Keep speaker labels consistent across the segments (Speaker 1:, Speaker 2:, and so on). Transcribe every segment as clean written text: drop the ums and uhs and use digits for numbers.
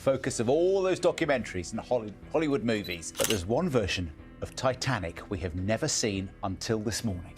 Speaker 1: focus of all those documentaries and Hollywood movies. But there's one version of Titanic we have never seen until this morning.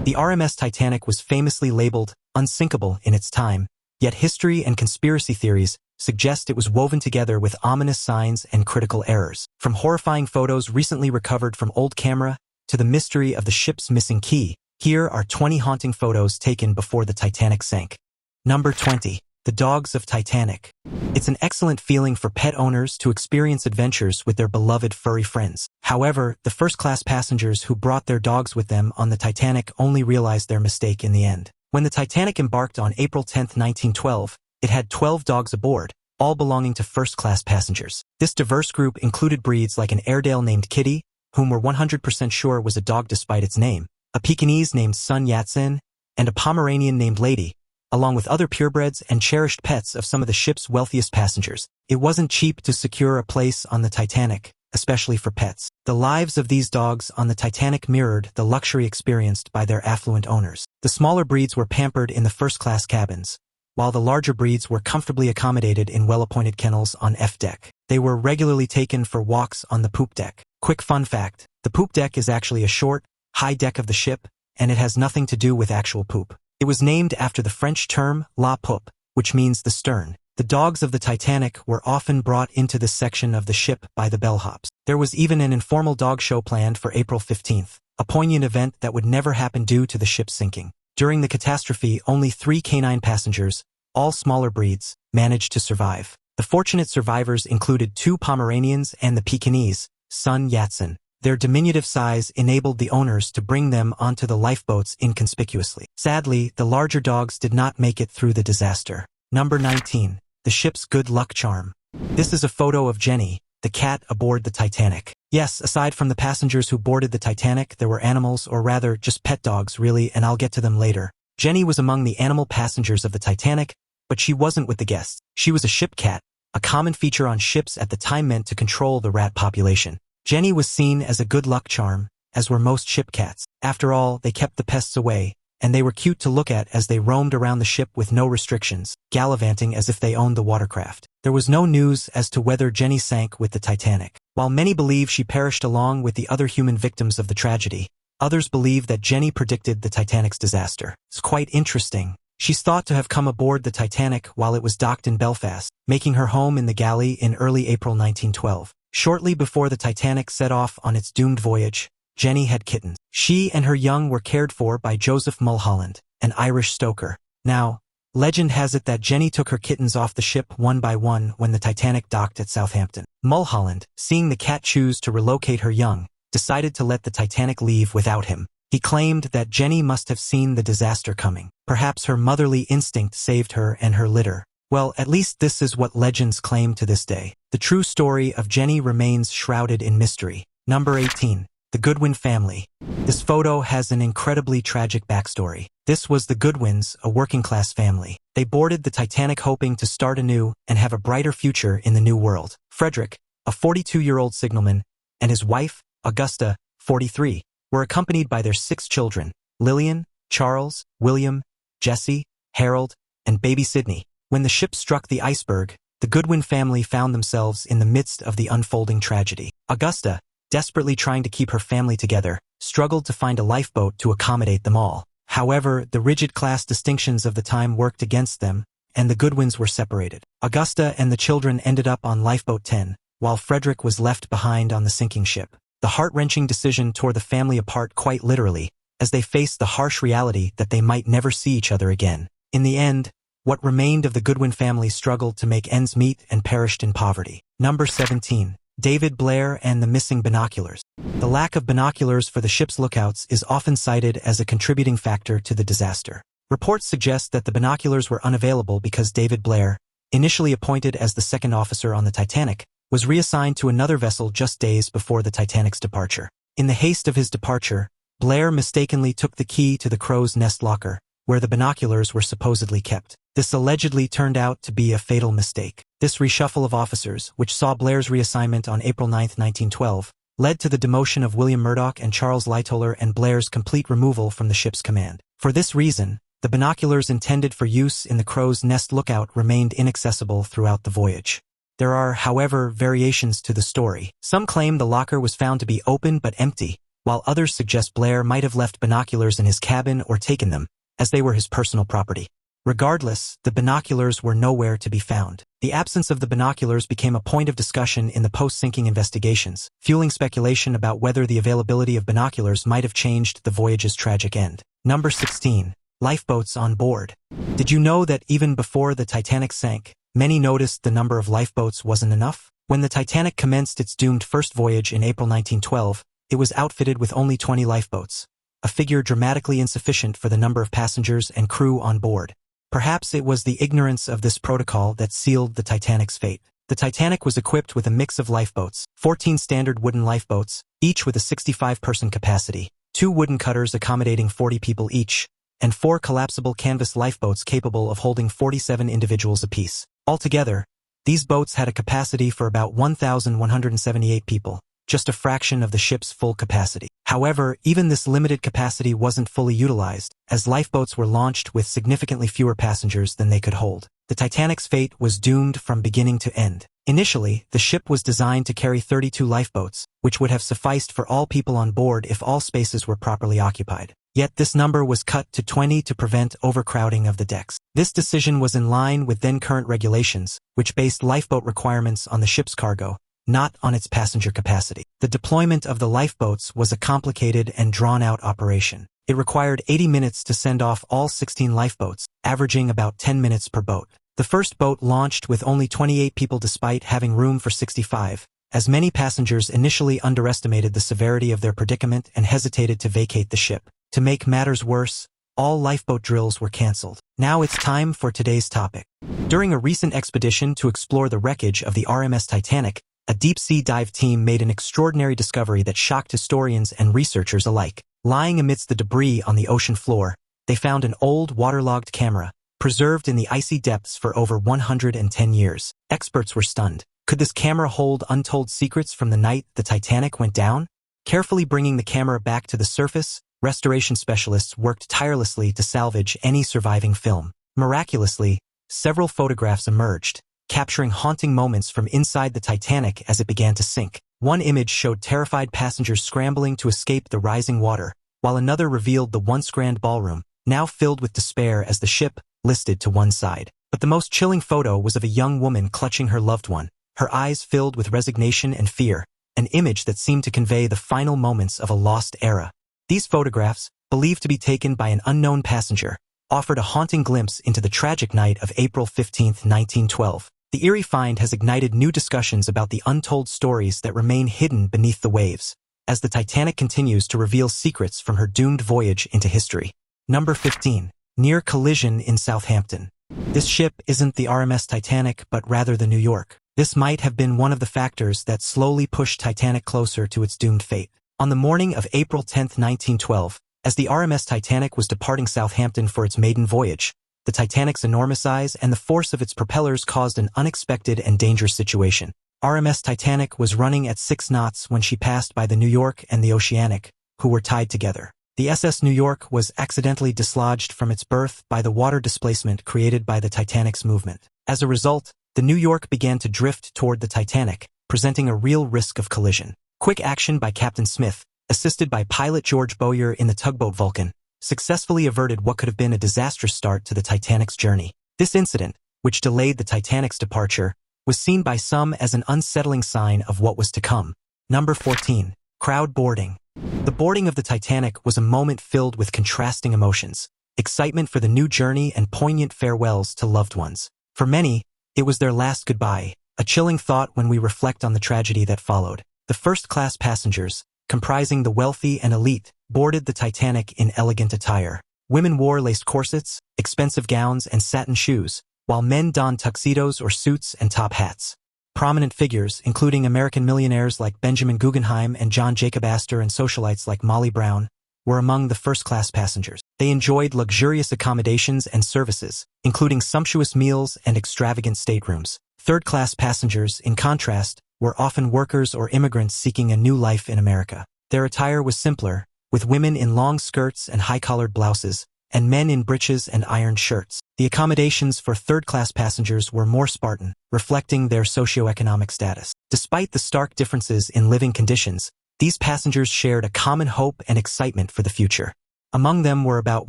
Speaker 2: The RMS Titanic was famously labeled unsinkable in its time, yet history and conspiracy theories suggest it was woven together with ominous signs and critical errors. From horrifying photos recently recovered from old camera to the mystery of the ship's missing key, here are 20 haunting photos taken before the Titanic sank. Number 20. The Dogs of Titanic. It's an excellent feeling for pet owners to experience adventures with their beloved furry friends. However, the first-class passengers who brought their dogs with them on the Titanic only realized their mistake in the end. When the Titanic embarked on April 10, 1912, it had 12 dogs aboard, all belonging to first-class passengers. This diverse group included breeds like an Airedale named Kitty, whom we're 100% sure was a dog despite its name, a Pekingese named Sun Yat-sen, and a Pomeranian named Lady, along with other purebreds and cherished pets of some of the ship's wealthiest passengers. It wasn't cheap to secure a place on the Titanic, especially for pets. The lives of these dogs on the Titanic mirrored the luxury experienced by their affluent owners. The smaller breeds were pampered in the first-class cabins, while the larger breeds were comfortably accommodated in well-appointed kennels on F deck. They were regularly taken for walks on the poop deck. Quick fun fact, the poop deck is actually a short, high deck of the ship, and it has nothing to do with actual poop. It was named after the French term la poupe, which means the stern. The dogs of the Titanic were often brought into this section of the ship by the bellhops. There was even an informal dog show planned for April 15th, a poignant event that would never happen due to the ship sinking. During the catastrophe, only 3 canine passengers, all smaller breeds, managed to survive. The fortunate survivors included 2 Pomeranians and the Pekingese, Sun Yat-sen. Their diminutive size enabled the owners to bring them onto the lifeboats inconspicuously. Sadly, the larger dogs did not make it through the disaster. Number 19. The ship's good luck charm. This is a photo of Jenny, the cat aboard the Titanic. Yes, aside from the passengers who boarded the Titanic, there were animals, or rather, just pet dogs, really, and I'll get to them later. Jenny was among the animal passengers of the Titanic, but she wasn't with the guests. She was a ship cat, a common feature on ships at the time meant to control the rat population. Jenny was seen as a good luck charm, as were most ship cats. After all, they kept the pests away, and they were cute to look at as they roamed around the ship with no restrictions, gallivanting as if they owned the watercraft. There was no news as to whether Jenny sank with the Titanic. While many believe she perished along with the other human victims of the tragedy, others believe that Jenny predicted the Titanic's disaster. It's quite interesting. She's thought to have come aboard the Titanic while it was docked in Belfast, making her home in the galley in early April 1912. Shortly before the Titanic set off on its doomed voyage, Jenny had kittens. She and her young were cared for by Joseph Mulholland, an Irish stoker. Now, legend has it that Jenny took her kittens off the ship one by one when the Titanic docked at Southampton. Mulholland, seeing the cat choose to relocate her young, decided to let the Titanic leave without him. He claimed that Jenny must have seen the disaster coming. Perhaps her motherly instinct saved her and her litter. Well, at least this is what legends claim to this day. The true story of Jenny remains shrouded in mystery. Number 18. The Goodwin Family. This photo has an incredibly tragic backstory. This was the Goodwins, a working-class family. They boarded the Titanic hoping to start anew and have a brighter future in the new world. Frederick, a 42-year-old signalman, and his wife, Augusta, 43, were accompanied by their 6 children, Lillian, Charles, William, Jesse, Harold, and baby Sydney. When the ship struck the iceberg, the Goodwin family found themselves in the midst of the unfolding tragedy. Augusta, desperately trying to keep her family together, struggled to find a lifeboat to accommodate them all. However, the rigid class distinctions of the time worked against them, and the Goodwins were separated. Augusta and the children ended up on Lifeboat 10, while Frederick was left behind on the sinking ship. The heart-wrenching decision tore the family apart quite literally, as they faced the harsh reality that they might never see each other again. In the end, what remained of the Goodwin family struggled to make ends meet and perished in poverty. Number 17. David Blair and the missing binoculars. The lack of binoculars for the ship's lookouts is often cited as a contributing factor to the disaster. Reports suggest that the binoculars were unavailable because David Blair, initially appointed as the second officer on the Titanic, was reassigned to another vessel just days before the Titanic's departure. In the haste of his departure, Blair mistakenly took the key to the crow's nest locker, where the binoculars were supposedly kept. This allegedly turned out to be a fatal mistake. This reshuffle of officers, which saw Blair's reassignment on April 9, 1912, led to the demotion of William Murdoch and Charles Lightoller and Blair's complete removal from the ship's command. For this reason, The binoculars intended for use in the crow's nest lookout remained inaccessible throughout the voyage. There are, however, variations to the story. Some claim the locker was found to be open but empty, while others suggest Blair might have left binoculars in his cabin or taken them, as they were his personal property. Regardless, the binoculars were nowhere to be found. The absence of the binoculars became a point of discussion in the post-sinking investigations, fueling speculation about whether the availability of binoculars might have changed the voyage's tragic end. Number 16. Lifeboats on board. Did you know that even before the Titanic sank, many noticed the number of lifeboats wasn't enough? When the Titanic commenced its doomed first voyage in April 1912, it was outfitted with only 20 lifeboats, a figure dramatically insufficient for the number of passengers and crew on board. Perhaps it was the ignorance of this protocol that sealed the Titanic's fate. The Titanic was equipped with a mix of lifeboats, 14 standard wooden lifeboats, each with a 65-person capacity, 2 wooden cutters accommodating 40 people each, and 4 collapsible canvas lifeboats capable of holding 47 individuals apiece. Altogether, these boats had a capacity for about 1,178 people, just a fraction of the ship's full capacity. However, even this limited capacity wasn't fully utilized, as lifeboats were launched with significantly fewer passengers than they could hold. The Titanic's fate was doomed from beginning to end. Initially, the ship was designed to carry 32 lifeboats, which would have sufficed for all people on board if all spaces were properly occupied. Yet this number was cut to 20 to prevent overcrowding of the decks. This decision was in line with then-current regulations, which based lifeboat requirements on the ship's cargo, not on its passenger capacity. The deployment of the lifeboats was a complicated and drawn-out operation. It required 80 minutes to send off all 16 lifeboats, averaging about 10 minutes per boat. The first boat launched with only 28 people despite having room for 65, as many passengers initially underestimated the severity of their predicament and hesitated to vacate the ship. To make matters worse, all lifeboat drills were canceled. Now it's time for today's topic. During a recent expedition to explore the wreckage of the RMS Titanic, a deep-sea dive team made an extraordinary discovery that shocked historians and researchers alike. Lying amidst the debris on the ocean floor, they found an old waterlogged camera, preserved in the icy depths for over 110 years. Experts were stunned. Could this camera hold untold secrets from the night the Titanic went down? Carefully bringing the camera back to the surface, restoration specialists worked tirelessly to salvage any surviving film. Miraculously, several photographs emerged, capturing haunting moments from inside the Titanic as it began to sink. One image showed terrified passengers scrambling to escape the rising water, while another revealed the once grand ballroom, now filled with despair as the ship listed to one side. But the most chilling photo was of a young woman clutching her loved one, her eyes filled with resignation and fear, an image that seemed to convey the final moments of a lost era. These photographs, believed to be taken by an unknown passenger, offered a haunting glimpse into the tragic night of April 15, 1912. The eerie find has ignited new discussions about the untold stories that remain hidden beneath the waves, as the Titanic continues to reveal secrets from her doomed voyage into history. Number 15. Near collision in Southampton. This ship isn't the RMS Titanic, but rather the New York. This might have been one of the factors that slowly pushed Titanic closer to its doomed fate. On the morning of April 10, 1912, as the RMS Titanic was departing Southampton for its maiden voyage, the Titanic's enormous size and the force of its propellers caused an unexpected and dangerous situation. RMS Titanic was running at 6 knots when she passed by the New York and the Oceanic, who were tied together. The SS New York was accidentally dislodged from its berth by the water displacement created by the Titanic's movement. As a result, the New York began to drift toward the Titanic, presenting a real risk of collision. Quick action by Captain Smith, assisted by pilot George Bowyer in the tugboat Vulcan, successfully averted what could have been a disastrous start to the Titanic's journey. This incident, which delayed the Titanic's departure, was seen by some as an unsettling sign of what was to come. Number 14. Crowd boarding. The boarding of the Titanic was a moment filled with contrasting emotions, excitement for the new journey and poignant farewells to loved ones. For many, it was their last goodbye, a chilling thought when we reflect on the tragedy that followed. The first-class passengers, comprising the wealthy and elite, boarded the Titanic in elegant attire. Women wore laced corsets, expensive gowns, and satin shoes, while men donned tuxedos or suits and top hats. Prominent figures, including American millionaires like Benjamin Guggenheim and John Jacob Astor and socialites like Molly Brown, were among the first-class passengers. They enjoyed luxurious accommodations and services, including sumptuous meals and extravagant staterooms. Third-class passengers, in contrast, were often workers or immigrants seeking a new life in America. Their attire was simpler, with women in long skirts and high-collared blouses, and men in breeches and iron shirts. The accommodations for third-class passengers were more Spartan, reflecting their socioeconomic status. Despite the stark differences in living conditions, these passengers shared a common hope and excitement for the future. Among them were about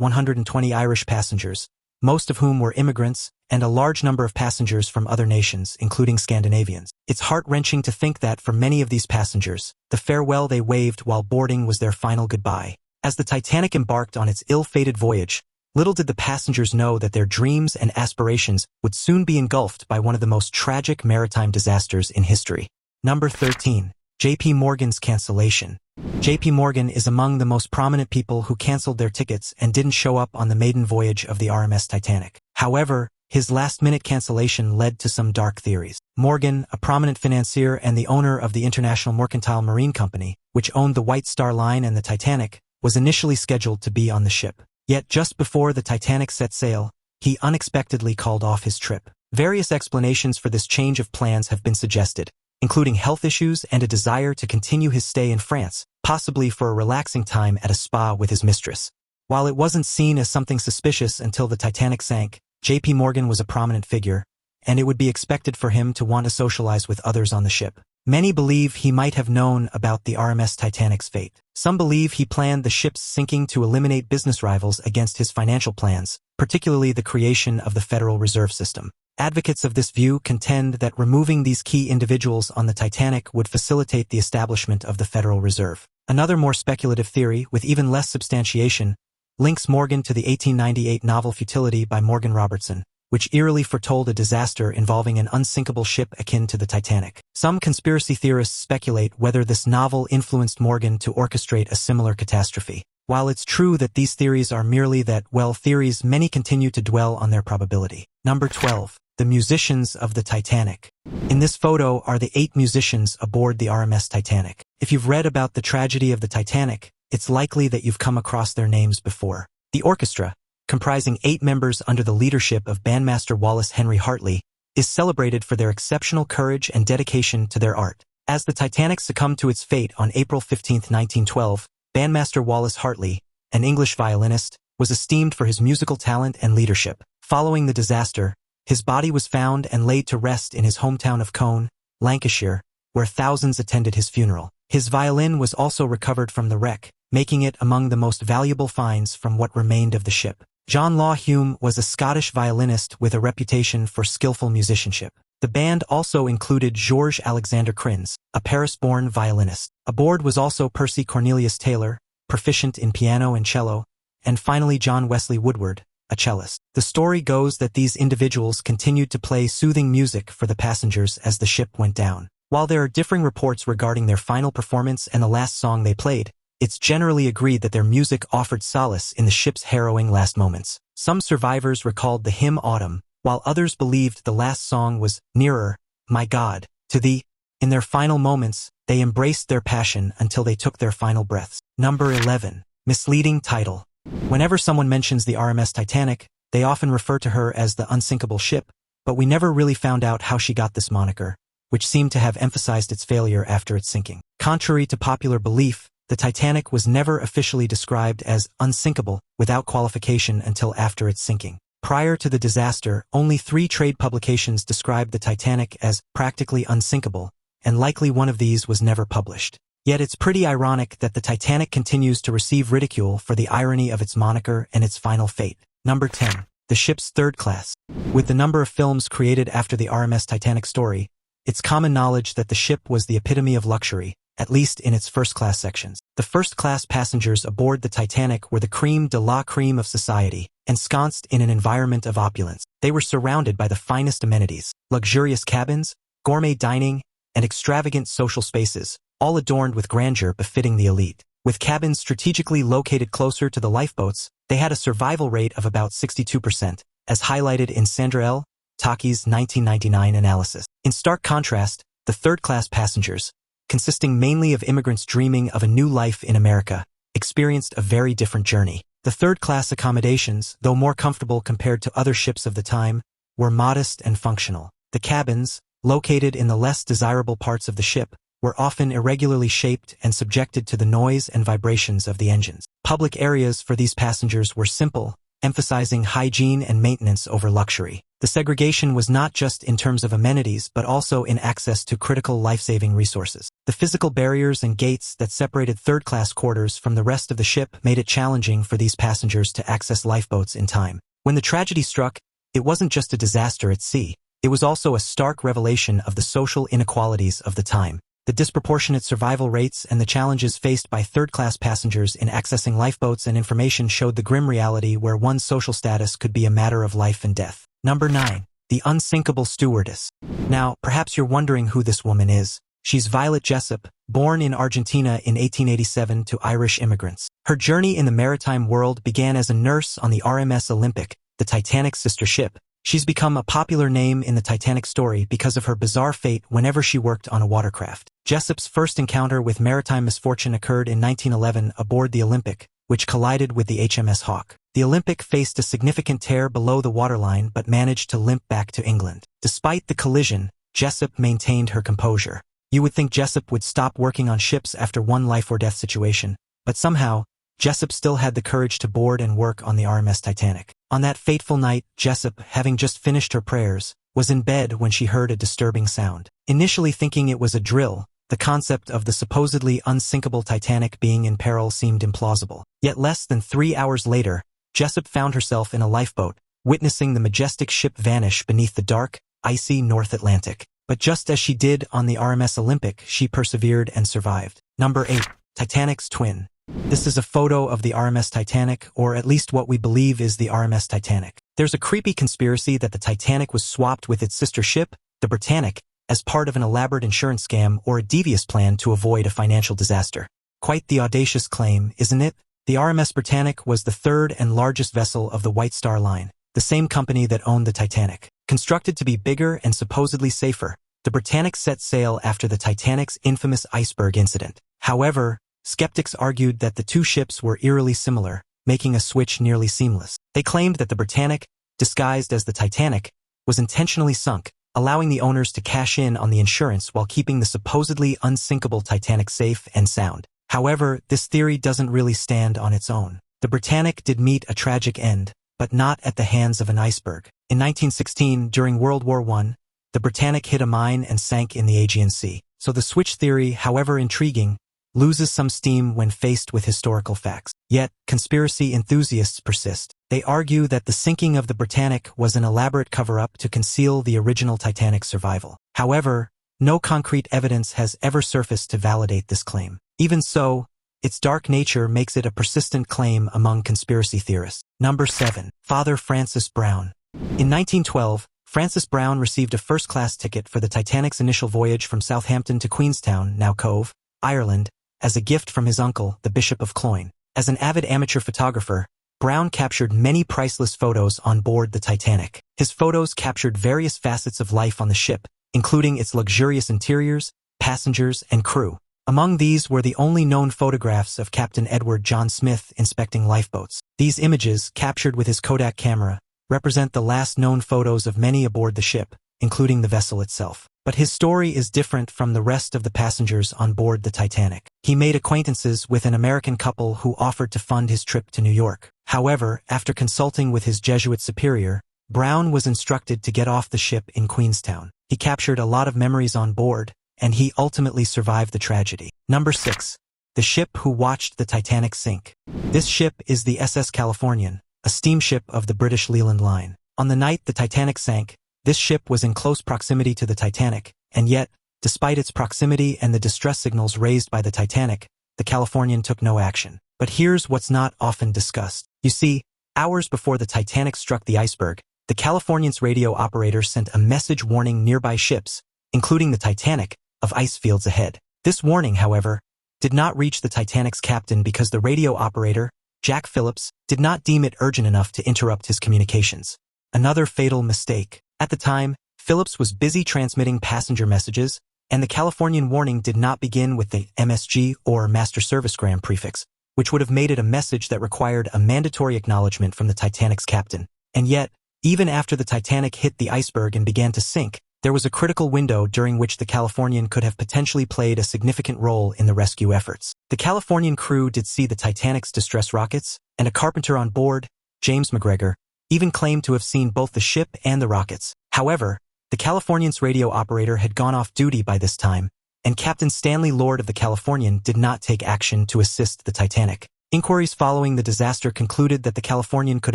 Speaker 2: 120 Irish passengers, most of whom were immigrants, and a large number of passengers from other nations, including Scandinavians. It's heart-wrenching to think that for many of these passengers, the farewell they waved while boarding was their final goodbye. As the Titanic embarked on its ill-fated voyage, little did the passengers know that their dreams and aspirations would soon be engulfed by one of the most tragic maritime disasters in history. Number 13. J.P. Morgan's cancellation. J.P. Morgan is among the most prominent people who canceled their tickets and didn't show up on the maiden voyage of the RMS Titanic. However, his last-minute cancellation led to some dark theories. Morgan, a prominent financier and the owner of the International Mercantile Marine Company, which owned the White Star Line and the Titanic, was initially scheduled to be on the ship. Yet just before the Titanic set sail, he unexpectedly called off his trip. Various explanations for this change of plans have been suggested, including health issues and a desire to continue his stay in France, possibly for a relaxing time at a spa with his mistress. While it wasn't seen as something suspicious until the Titanic sank, J.P. Morgan was a prominent figure, and it would be expected for him to want to socialize with others on the ship. Many believe he might have known about the RMS Titanic's fate. Some believe he planned the ship's sinking to eliminate business rivals against his financial plans, particularly the creation of the Federal Reserve System. Advocates of this view contend that removing these key individuals on the Titanic would facilitate the establishment of the Federal Reserve. Another more speculative theory, with even less substantiation, links Morgan to the 1898 novel Futility by Morgan Robertson, which eerily foretold a disaster involving an unsinkable ship akin to the Titanic. Some conspiracy theorists speculate whether this novel influenced Morgan to orchestrate a similar catastrophe. While it's true that these theories are merely theories, many continue to dwell on their probability. Number 12. The musicians of the Titanic. In this photo are the 8 musicians aboard the RMS Titanic. If you've read about the tragedy of the Titanic, it's likely that you've come across their names before. The orchestra, comprising 8 members under the leadership of bandmaster Wallace Henry Hartley, is celebrated for their exceptional courage and dedication to their art. As the Titanic succumbed to its fate on April 15, 1912, bandmaster Wallace Hartley, an English violinist, was esteemed for his musical talent and leadership. Following the disaster, his body was found and laid to rest in his hometown of Colne, Lancashire, where thousands attended his funeral. His violin was also recovered from the wreck, making it among the most valuable finds from what remained of the ship. John Law Hume was a Scottish violinist with a reputation for skillful musicianship. The band also included George Alexander Crins, a Paris-born violinist. Aboard was also Percy Cornelius Taylor, proficient in piano and cello, and finally John Wesley Woodward, a cellist. The story goes that these individuals continued to play soothing music for the passengers as the ship went down. While there are differing reports regarding their final performance and the last song they played, it's generally agreed that their music offered solace in the ship's harrowing last moments. Some survivors recalled the hymn Autumn, while others believed the last song was Nearer, My God, to Thee. In their final moments, they embraced their passion until they took their final breaths. Number 11. Misleading title. Whenever someone mentions the RMS Titanic, they often refer to her as the Unsinkable ship, but we never really found out how she got this moniker, which seemed to have emphasized its failure after its sinking. Contrary to popular belief, the Titanic was never officially described as unsinkable without qualification until after its sinking. Prior to the disaster, only 3 trade publications described the Titanic as practically unsinkable, and likely one of these was never published. Yet it's pretty ironic that the Titanic continues to receive ridicule for the irony of its moniker and its final fate. Number 10. The ship's third class. With the number of films created after the RMS Titanic story, it's common knowledge that the ship was the epitome of luxury, at least in its first-class sections. The first-class passengers aboard the Titanic were the creme de la creme of society, ensconced in an environment of opulence. They were surrounded by the finest amenities, luxurious cabins, gourmet dining, and extravagant social spaces, all adorned with grandeur befitting the elite. With cabins strategically located closer to the lifeboats, they had a survival rate of about 62%, as highlighted in Sandra L. Taki's 1999 analysis. In stark contrast, the third-class passengers, consisting mainly of immigrants dreaming of a new life in America, experienced a very different journey. The third-class accommodations, though more comfortable compared to other ships of the time, were modest and functional. The cabins, located in the less desirable parts of the ship, were often irregularly shaped and subjected to the noise and vibrations of the engines. Public areas for these passengers were simple emphasizing hygiene and maintenance over luxury. The segregation was not just in terms of amenities but also in access to critical life-saving resources. The physical barriers and gates that separated third-class quarters from the rest of the ship made it challenging for these passengers to access lifeboats in time. When the tragedy struck, it wasn't just a disaster at sea. It was also a stark revelation of the social inequalities of the time. The disproportionate survival rates and the challenges faced by third-class passengers in accessing lifeboats and information showed the grim reality where one's social status could be a matter of life and death. Number 9. The Unsinkable Stewardess. Now, perhaps you're wondering who this woman is. She's Violet Jessop, born in Argentina in 1887 to Irish immigrants. Her journey in the maritime world began as a nurse on the RMS Olympic, the Titanic's sister ship. She's become a popular name in the Titanic story because of her bizarre fate whenever she worked on a watercraft. Jessop's first encounter with maritime misfortune occurred in 1911 aboard the Olympic, which collided with the HMS Hawke. The Olympic faced a significant tear below the waterline but managed to limp back to England. Despite the collision, Jessop maintained her composure. You would think Jessop would stop working on ships after one life-or-death situation, but somehow, Jessop still had the courage to board and work on the RMS Titanic. On that fateful night, Jessop, having just finished her prayers, was in bed when she heard a disturbing sound. Initially thinking it was a drill, the concept of the supposedly unsinkable Titanic being in peril seemed implausible. Yet less than 3 hours later, Jessop found herself in a lifeboat, witnessing the majestic ship vanish beneath the dark, icy North Atlantic. But just as she did on the RMS Olympic, she persevered and survived. Number 8. Titanic's twin. This is a photo of the RMS Titanic, or at least what we believe is the RMS Titanic. There's a creepy conspiracy that the Titanic was swapped with its sister ship, the Britannic, as part of an elaborate insurance scam or a devious plan to avoid a financial disaster. Quite the audacious claim, isn't it? The RMS Britannic was the third and largest vessel of the White Star Line, the same company that owned the Titanic. Constructed to be bigger and supposedly safer, the Britannic set sail after the Titanic's infamous iceberg incident. However, skeptics argued that the two ships were eerily similar, making a switch nearly seamless. They claimed that the Britannic, disguised as the Titanic, was intentionally sunk, allowing the owners to cash in on the insurance while keeping the supposedly unsinkable Titanic safe and sound. However, this theory doesn't really stand on its own. The Britannic did meet a tragic end, but not at the hands of an iceberg. In 1916, during World War I, the Britannic hit a mine and sank in the Aegean Sea. So the switch theory, however intriguing, loses some steam when faced with historical facts. Yet, conspiracy enthusiasts persist. They argue that the sinking of the Britannic was an elaborate cover-up to conceal the original Titanic's survival. However, no concrete evidence has ever surfaced to validate this claim. Even so, its dark nature makes it a persistent claim among conspiracy theorists. Number 7. Father Francis Brown. In 1912, Francis Brown received a first-class ticket for the Titanic's initial voyage from Southampton to Queenstown, now Cove, Ireland, as a gift from his uncle, the Bishop of Cloyne. As an avid amateur photographer, Brown captured many priceless photos on board the Titanic. His photos captured various facets of life on the ship, including its luxurious interiors, passengers, and crew. Among these were the only known photographs of Captain Edward John Smith inspecting lifeboats. These images, captured with his Kodak camera, represent the last known photos of many aboard the ship, including the vessel itself. But his story is different from the rest of the passengers on board the Titanic. He made acquaintances with an American couple who offered to fund his trip to New York. However, after consulting with his Jesuit superior, Brown was instructed to get off the ship in Queenstown. He captured a lot of memories on board, and he ultimately survived the tragedy. Number 6. The ship who watched the Titanic sink. This ship is the SS Californian, a steamship of the British Leland Line. On the night the Titanic sank, this ship was in close proximity to the Titanic, and yet, despite its proximity and the distress signals raised by the Titanic, the Californian took no action. But here's what's not often discussed. You see, hours before the Titanic struck the iceberg, the Californian's radio operator sent a message warning nearby ships, including the Titanic, of ice fields ahead. This warning, however, did not reach the Titanic's captain because the radio operator, Jack Phillips, did not deem it urgent enough to interrupt his communications. Another fatal mistake. At the time, Phillips was busy transmitting passenger messages, and the Californian warning did not begin with the MSG or Master Servicegram prefix, which would have made it a message that required a mandatory acknowledgement from the Titanic's captain. And yet, even after the Titanic hit the iceberg and began to sink, there was a critical window during which the Californian could have potentially played a significant role in the rescue efforts. The Californian crew did see the Titanic's distress rockets, and a carpenter on board, James McGregor, even claimed to have seen both the ship and the rockets. However, the Californian's radio operator had gone off duty by this time, and Captain Stanley Lord of the Californian did not take action to assist the Titanic. Inquiries following the disaster concluded that the Californian could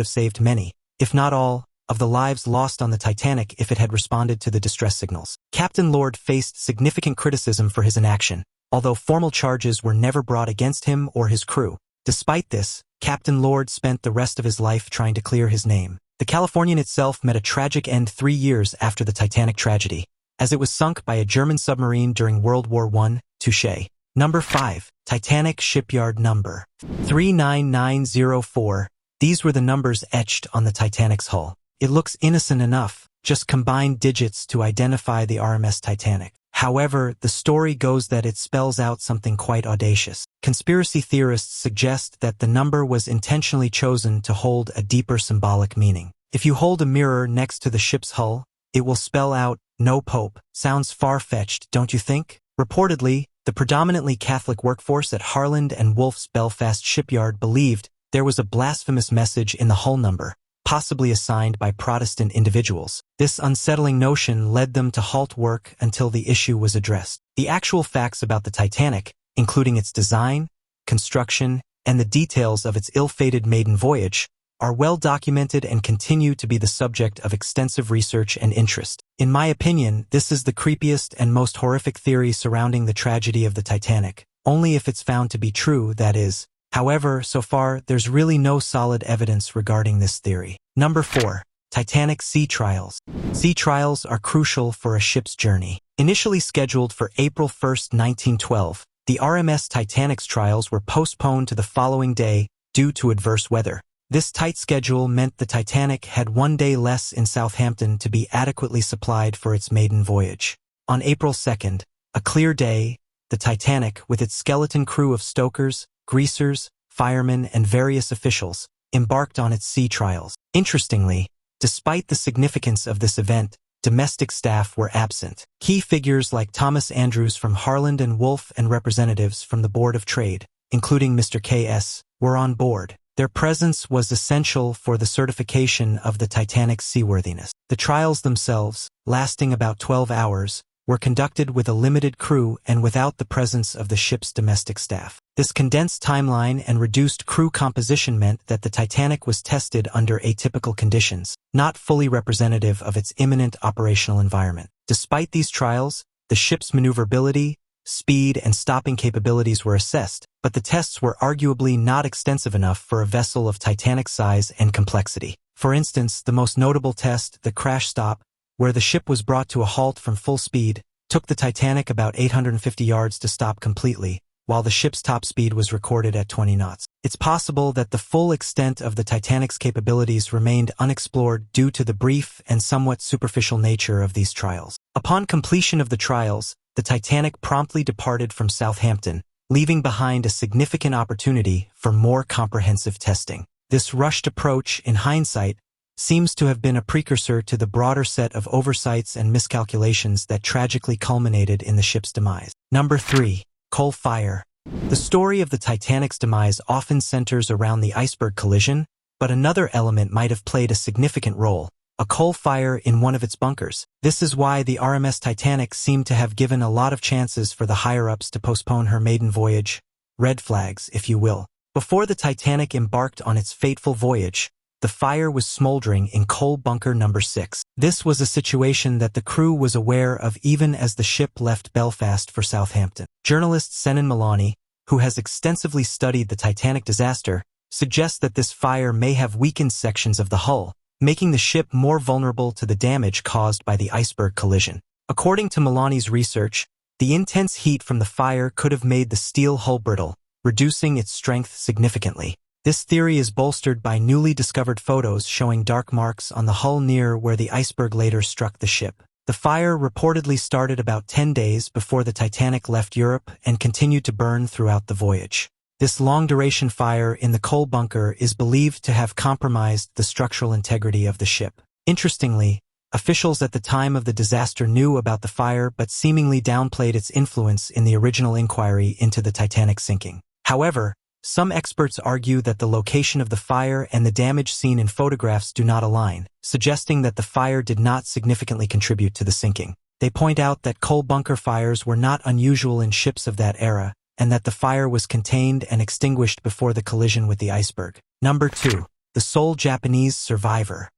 Speaker 2: have saved many, if not all, of the lives lost on the Titanic if it had responded to the distress signals. Captain Lord faced significant criticism for his inaction, although formal charges were never brought against him or his crew. Despite this, Captain Lord spent the rest of his life trying to clear his name. The Californian itself met a tragic end 3 years after the Titanic tragedy, as it was sunk by a German submarine during World War I. Touché. Number 5. Titanic Shipyard Number 39904. These were the numbers etched on the Titanic's hull. It looks innocent enough, just combine digits to identify the RMS Titanic. However, the story goes that it spells out something quite audacious. Conspiracy theorists suggest that the number was intentionally chosen to hold a deeper symbolic meaning. If you hold a mirror next to the ship's hull, it will spell out, "No Pope." Sounds far-fetched, don't you think? Reportedly, the predominantly Catholic workforce at Harland and Wolff's Belfast shipyard believed there was a blasphemous message in the hull number, possibly assigned by Protestant individuals. This unsettling notion led them to halt work until the issue was addressed. The actual facts about the Titanic, including its design, construction, and the details of its ill-fated maiden voyage, are well documented and continue to be the subject of extensive research and interest. In my opinion, this is the creepiest and most horrific theory surrounding the tragedy of the Titanic, only if it's found to be true, that is. However, so far, there's really no solid evidence regarding this theory. Number 4. Titanic Sea Trials. Sea trials are crucial for a ship's journey. Initially scheduled for April 1, 1912, the RMS Titanic's trials were postponed to the following day due to adverse weather. This tight schedule meant the Titanic had 1 day less in Southampton to be adequately supplied for its maiden voyage. On April 2nd, a clear day, the Titanic, with its skeleton crew of stokers, greasers, firemen, and various officials, embarked on its sea trials. Interestingly, despite the significance of this event, domestic staff were absent. Key figures like Thomas Andrews from Harland and Wolff and representatives from the Board of Trade, including Mr. K.S., were on board. Their presence was essential for the certification of the Titanic's seaworthiness. The trials themselves, lasting about 12 hours, were conducted with a limited crew and without the presence of the ship's domestic staff. This condensed timeline and reduced crew composition meant that the Titanic was tested under atypical conditions, not fully representative of its imminent operational environment. Despite these trials, the ship's maneuverability, speed, and stopping capabilities were assessed, but the tests were arguably not extensive enough for a vessel of Titanic size and complexity. For instance, the most notable test, the crash stop, where the ship was brought to a halt from full speed, took the Titanic about 850 yards to stop completely, while the ship's top speed was recorded at 20 knots. It's possible that the full extent of the Titanic's capabilities remained unexplored due to the brief and somewhat superficial nature of these trials. Upon completion of the trials, the Titanic promptly departed from Southampton, leaving behind a significant opportunity for more comprehensive testing. This rushed approach, in hindsight, seems to have been a precursor to the broader set of oversights and miscalculations that tragically culminated in the ship's demise. Number 3. Coal fire. The story of the Titanic's demise often centers around the iceberg collision, but another element might have played a significant role: a coal fire in one of its bunkers. This is why the RMS Titanic seemed to have given a lot of chances for the higher-ups to postpone her maiden voyage. Red flags, if you will. Before the Titanic embarked on its fateful voyage, the fire was smoldering in coal bunker number 6. This was a situation that the crew was aware of even as the ship left Belfast for Southampton. Journalist Senan Malani, who has extensively studied the Titanic disaster, suggests that this fire may have weakened sections of the hull, making the ship more vulnerable to the damage caused by the iceberg collision. According to Malani's research, the intense heat from the fire could have made the steel hull brittle, reducing its strength significantly. This theory is bolstered by newly discovered photos showing dark marks on the hull near where the iceberg later struck the ship. The fire reportedly started about 10 days before the Titanic left Europe and continued to burn throughout the voyage. This long-duration fire in the coal bunker is believed to have compromised the structural integrity of the ship. Interestingly, officials at the time of the disaster knew about the fire but seemingly downplayed its influence in the original inquiry into the Titanic sinking. However, Some experts argue that the location of the fire and the damage seen in photographs do not align, suggesting that the fire did not significantly contribute to the sinking. They point out that coal bunker fires were not unusual in ships of that era, and that the fire was contained and extinguished before the collision with the iceberg. Number 2. The sole Japanese survivor.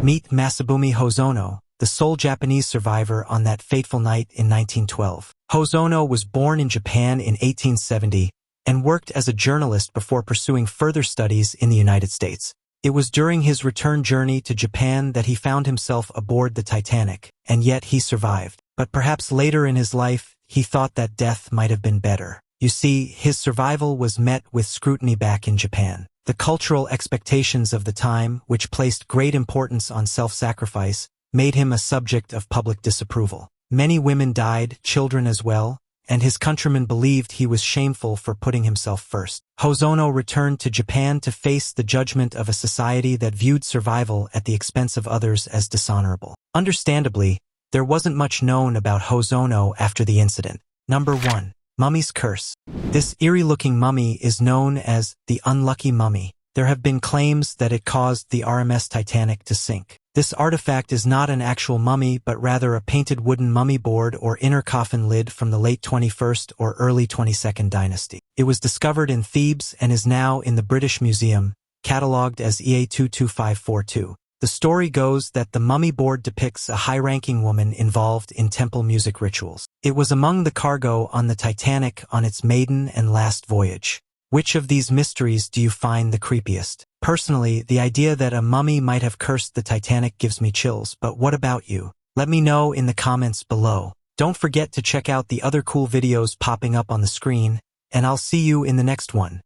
Speaker 2: Meet Masabumi Hosono, the sole Japanese survivor on that fateful night in 1912. Hosono was born in Japan in 1870 and worked as a journalist before pursuing further studies in the United States. It was during his return journey to Japan that he found himself aboard the Titanic, and yet he survived. But perhaps later in his life, he thought that death might have been better. You see, his survival was met with scrutiny back in Japan. The cultural expectations of the time, which placed great importance on self-sacrifice, made him a subject of public disapproval. Many women died, children as well, and his countrymen believed he was shameful for putting himself first. Hosono returned to Japan to face the judgment of a society that viewed survival at the expense of others as dishonorable. Understandably, there wasn't much known about Hosono after the incident. Number 1. Mummy's Curse. This eerie-looking mummy is known as the Unlucky Mummy. There have been claims that it caused the RMS Titanic to sink. This artifact is not an actual mummy, but rather a painted wooden mummy board or inner coffin lid from the late 21st or early 22nd dynasty. It was discovered in Thebes and is now in the British Museum, catalogued as EA22542. The story goes that the mummy board depicts a high-ranking woman involved in temple music rituals. It was among the cargo on the Titanic on its maiden and last voyage. Which of these mysteries do you find the creepiest? Personally, the idea that a mummy might have cursed the Titanic gives me chills, but what about you? Let me know in the comments below. Don't forget to check out the other cool videos popping up on the screen, and I'll see you in the next one.